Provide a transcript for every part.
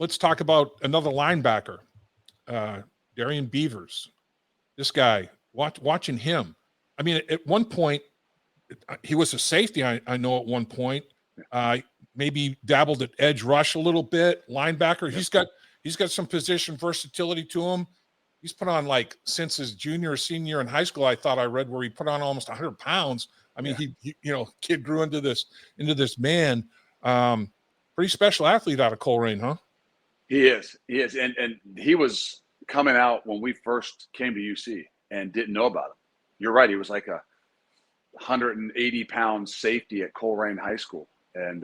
let's talk about another linebacker, Darrian Beavers. This guy, watching him. I mean, at one point, he was a safety, I know at one point. Maybe dabbled at edge rush a little bit, linebacker. Yep. He's got some position versatility to him. He's put on, like, since his junior or senior in high school, I thought I read, where he put on almost 100 pounds. I mean, he kid grew into this man. Pretty special athlete out of Colerain, huh? He is. And he was coming out when we first came to UC and didn't know about him. You're right. He was like a 180-pound safety at Colerain High School, and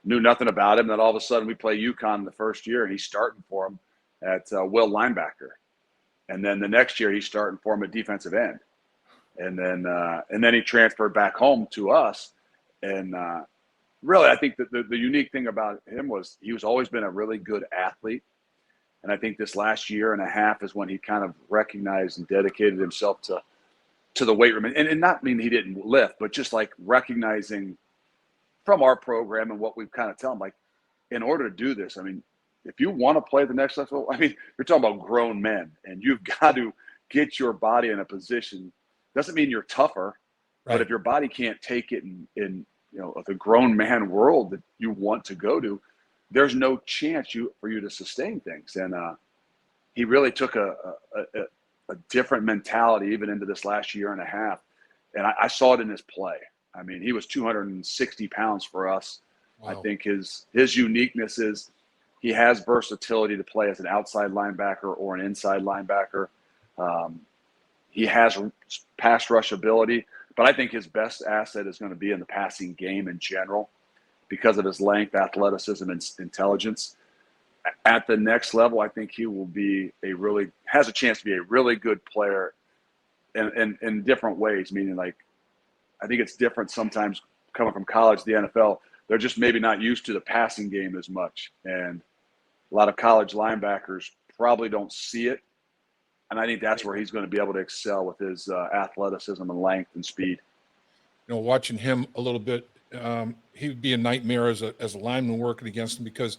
knew nothing about him. Then all of a sudden we play UConn the first year, and he's starting for him at will linebacker. And then the next year he's starting for him at defensive end. And then he transferred back home to us. And really, I think that the unique thing about him was he was always been a really good athlete. And I think this last year and a half is when he kind of recognized and dedicated himself to the weight room. And not mean he didn't lift, but just like recognizing from our program and what we've kind of tell him, like, in order to do this, I mean, if you want to play the next level, I mean, you're talking about grown men, and you've got to get your body in a position. Doesn't mean you're tougher, right? But if your body can't take it in the grown man world that you want to go to, there's no chance for you to sustain things. And he really took a different mentality even into this last year and a half. And I saw it in his play. I mean, he was 260 pounds for us. Wow. I think his uniqueness is he has versatility to play as an outside linebacker or an inside linebacker. He has pass rush ability, but I think his best asset is going to be in the passing game in general because of his length, athleticism, and intelligence. At the next level, I think he will be has a chance to be a really good player in different ways, meaning, like, I think it's different sometimes coming from college to the NFL. They're just maybe not used to the passing game as much. And a lot of college linebackers probably don't see it. And I think that's where he's going to be able to excel with his athleticism and length and speed. Watching him a little bit, he would be a nightmare as a lineman working against him, because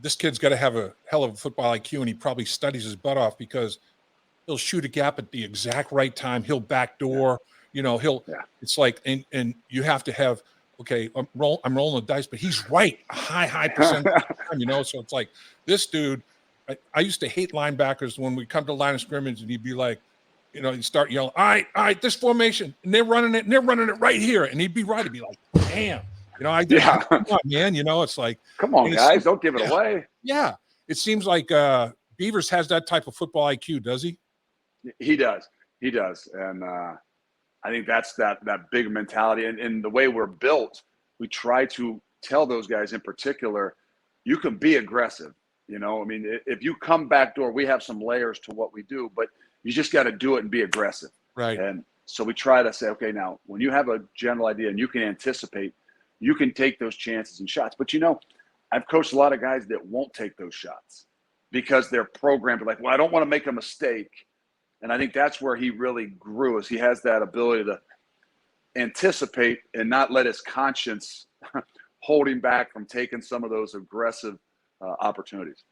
this kid's got to have a hell of a football IQ, and he probably studies his butt off, because he'll shoot a gap at the exact right time. He'll backdoor. It's like, and you have to have, okay, I'm rolling the dice, but he's right a high percent of the time, So it's like, this dude, I used to hate linebackers when we come to line of scrimmage, and he'd be like, he'd start yelling, all right, this formation, and they're running it right here. And he'd be right. He'd be like, damn, come on, man. It's like, come on, guys, don't give it away. Yeah. It seems like Beavers has that type of football IQ, does he? He does. And I think that's that big mentality. And the way we're built, we try to tell those guys in particular, you can be aggressive. I mean, if you come back door, we have some layers to what we do, but you just got to do it and be aggressive. Right. And so we try to say, okay, now when you have a general idea and you can anticipate, you can take those chances and shots. But, I've coached a lot of guys that won't take those shots because they're programmed like, well, I don't want to make a mistake. And I think that's where he really grew, is he has that ability to anticipate and not let his conscience hold him back from taking some of those aggressive opportunities.